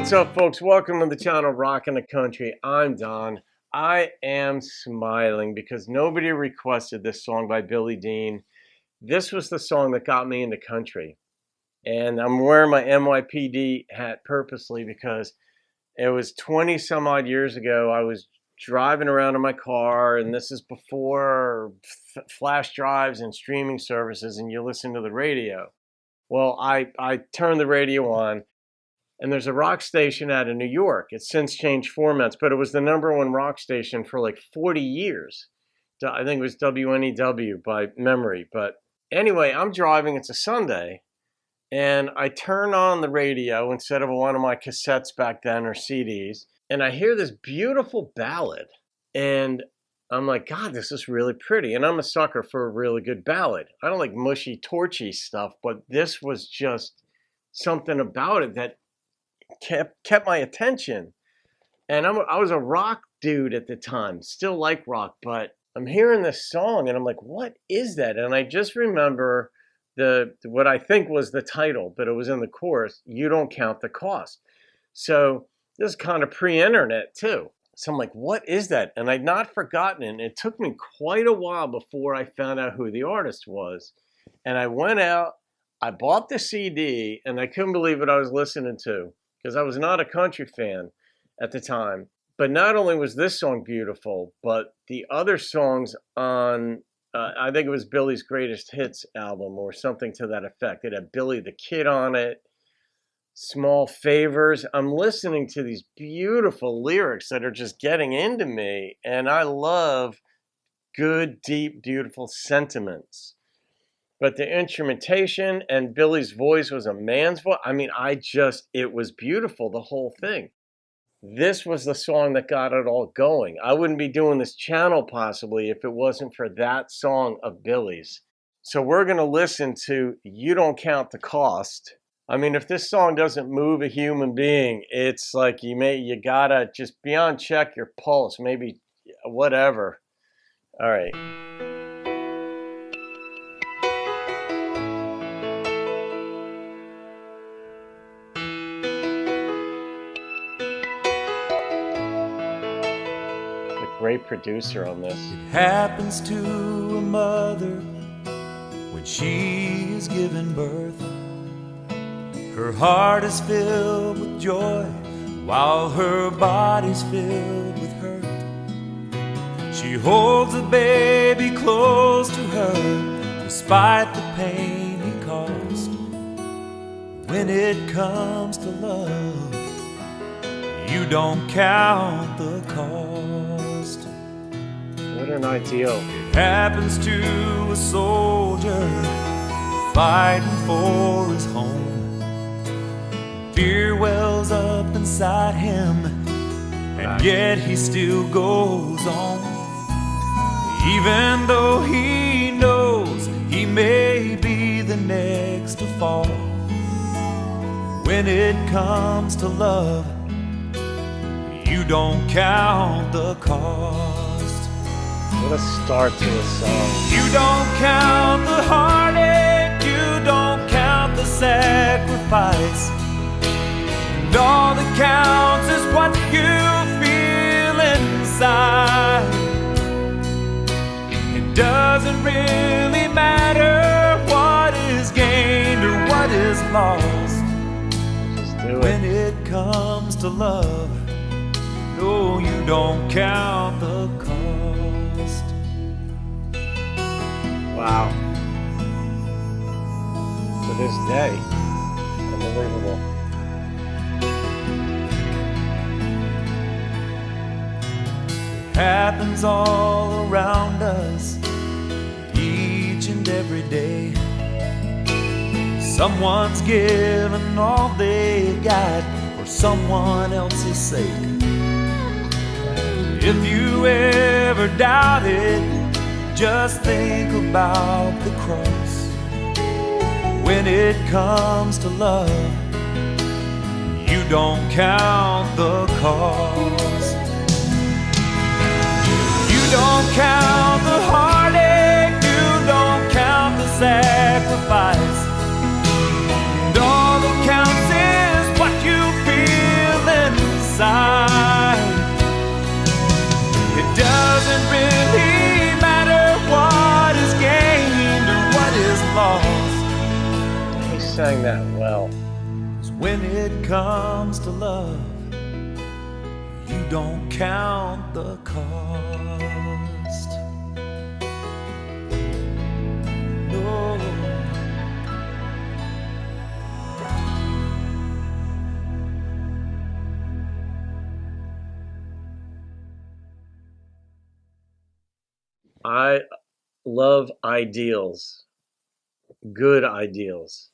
What's up, folks? Welcome to the channel Rockin' the Country. I'm Don. I am smiling because nobody requested this song by Billy Dean. This was the song that got me into country. And I'm wearing my NYPD hat purposely because it was 20 some odd years ago. I was driving around in my car, and this is before flash drives and streaming services, and you listen to the radio. Well, I turned the radio on, and there's a rock station out of New York. It's since changed formats, but it was the #1 rock station for like 40 years. I think it was WNEW by memory. But anyway, I'm driving. It's a Sunday. And I turn on the radio instead of one of my cassettes back then or CDs. And I hear this beautiful ballad. And I'm like, God, this is really pretty. And I'm a sucker for a really good ballad. I don't like mushy, torchy stuff. But this was just something about it that kept my attention. And I was a rock dude at the time, still like rock, but I'm hearing this song and I'm like, what is that? And I just remember what I think was the title, but it was in the chorus, "You Don't Count the Cost." So this is kind of pre-internet too. So I'm like, what is that? And I'd not forgotten it. It took me quite a while before I found out who the artist was. And I went out, I bought the CD, and I couldn't believe what I was listening to, because I was not a country fan at the time. But not only was this song beautiful, but the other songs on, I think it was Billy's Greatest Hits album or something to that effect. It had Billy the Kid on it, Small Favors. I'm listening to these beautiful lyrics that are just getting into me, and I love good, deep, beautiful sentiments. But the instrumentation and Billy's voice was a man's voice. I mean, it was beautiful, the whole thing. This was the song that got it all going. I wouldn't be doing this channel possibly if it wasn't for that song of Billy's. So we're going to listen to "You Don't Count the Cost." I mean, if this song doesn't move a human being, it's like you gotta just beyond check your pulse, maybe whatever. All right. Great producer on this. It happens to a mother when she is giving birth. Her heart is filled with joy while her body's filled with hurt. She holds the baby close to her despite the pain he caused. When it comes to love, you don't count the cost. What an ideal. It happens to a soldier fighting for his home. Fear wells up inside him, and yet he still goes on. Even though he knows he may be the next to fall. When it comes to love, you don't count the cost. What a start to a song. You don't count the heartache, you don't count the sacrifice. And all that counts is what you feel inside. It doesn't really matter what is gained or what is lost. Just do it. When it comes to love, no, you don't count the cost. Wow. To this day, unbelievable. It happens all around us, each and every day. Someone's given all they got for someone else's sake. If you ever doubt it, just think about the cross. When it comes to love, you don't count the cost. You don't count the heartache, you don't count the sacrifice. And all that counts is what you feel sang that well. 'Cause when it comes to love, you don't count the cost. No. I love ideals, good ideals.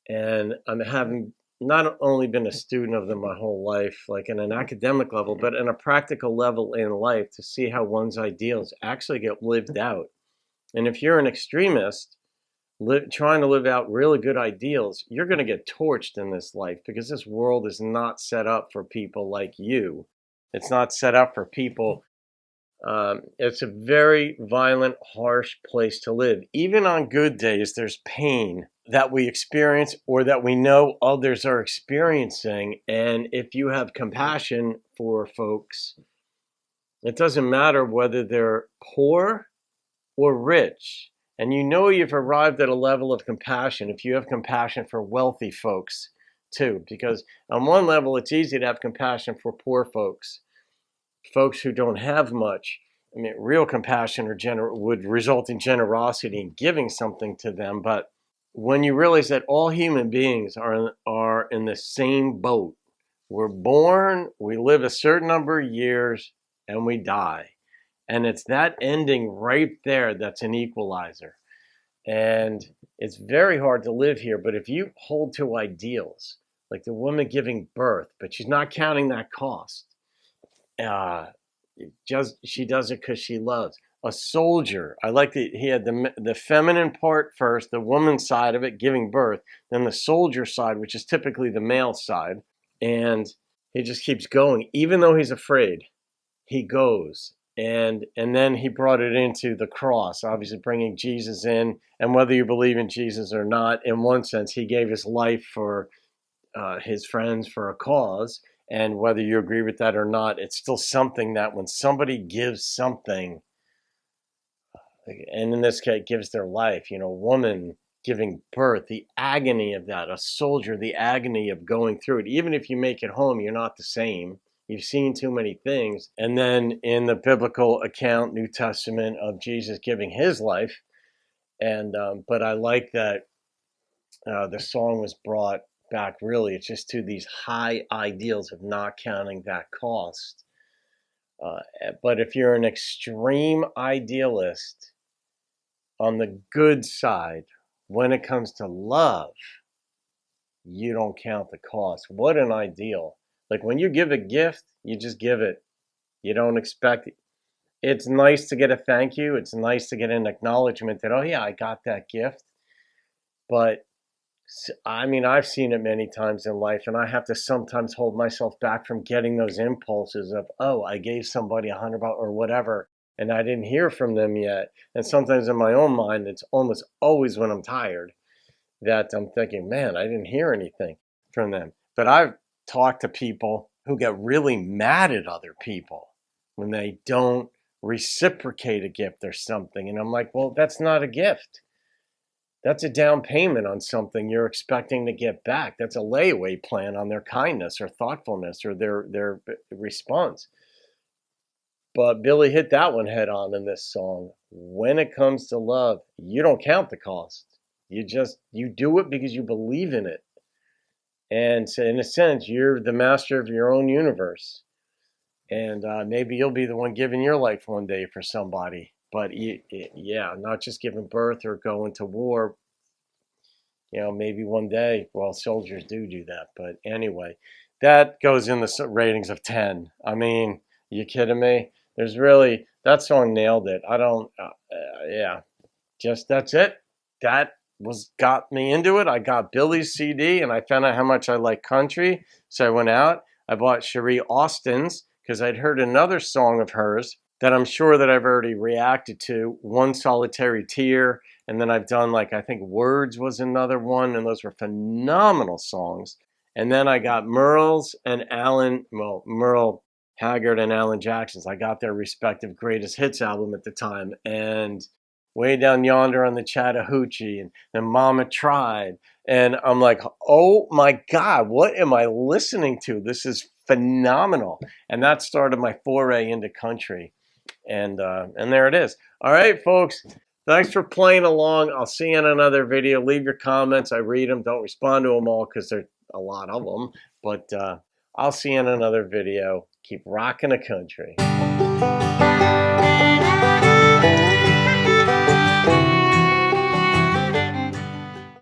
And I'm having not only been a student of them my whole life, like in an academic level, but in a practical level in life to see how one's ideals actually get lived out. And if you're an extremist trying to live out really good ideals, you're going to get torched in this life because this world is not set up for people like you. It's not set up for people. It's a very violent, harsh place to live. Even on good days, there's pain that we experience or that we know others are experiencing. And if you have compassion for folks, it doesn't matter whether they're poor or rich. And you know you've arrived at a level of compassion if you have compassion for wealthy folks too. Because on one level, it's easy to have compassion for poor folks who don't have much. I mean, real compassion would result in generosity and giving something to them. But when you realize that all human beings are in the same boat, we're born, we live a certain number of years, and we die. And it's that ending right there that's an equalizer. And it's very hard to live here. But if you hold to ideals, like the woman giving birth, but she's not counting that cost, she does it because she loves. A soldier, I like that he had the feminine part first, the woman's side of it, giving birth, then the soldier side, which is typically the male side, and he just keeps going. Even though he's afraid, he goes. And then he brought it into the cross, obviously bringing Jesus in. And whether you believe in Jesus or not, in one sense, he gave his life for his friends for a cause. And whether you agree with that or not, it's still something that when somebody gives something, and in this case, gives their life, a woman giving birth, the agony of that, a soldier, the agony of going through it. Even if you make it home, you're not the same. You've seen too many things. And then in the biblical account, New Testament, of Jesus giving his life. And but I like that the song was brought back, really. It's just to these high ideals of not counting that cost. But if you're an extreme idealist on the good side, when it comes to love, you don't count the cost. What an ideal. Like when you give a gift, you just give it. You don't expect it. It's nice to get a thank you. It's nice to get an acknowledgement that, oh yeah, I got that gift. But I mean, I've seen it many times in life, and I have to sometimes hold myself back from getting those impulses of, oh, I gave somebody $100 or whatever, and I didn't hear from them yet. And sometimes in my own mind, it's almost always when I'm tired that I'm thinking, man, I didn't hear anything from them. But I've talked to people who get really mad at other people when they don't reciprocate a gift or something. And I'm like, well, that's not a gift. That's a down payment on something you're expecting to get back. That's a layaway plan on their kindness or thoughtfulness or their response. But Billy hit that one head on in this song. When it comes to love, you don't count the cost. You do it because you believe in it. And so in a sense, you're the master of your own universe. And maybe you'll be the one giving your life one day for somebody. But yeah, not just giving birth or going to war. Maybe one day, well, soldiers do that. But anyway, that goes in the ratings of 10. I mean, you kidding me? That song nailed it. That's it. That got me into it. I got Billy's CD and I found out how much I like country. So I went out, I bought Cherie Austin's because I'd heard another song of hers that I'm sure that I've already reacted to, One Solitary Tear. And then I've done I think Words was another one. And those were phenomenal songs. And then I got Merle Haggard and Alan Jackson's. I got their respective greatest hits album at the time. And Way Down Yonder on the Chattahoochee, and then Mama Tried. And I'm like, oh my God, what am I listening to? This is phenomenal. And that started my foray into country. And there it is. All right, folks. Thanks for playing along. I'll see you in another video. Leave your comments. I read them. Don't respond to them all because there's a lot of them. But I'll see you in another video. Keep rocking the country.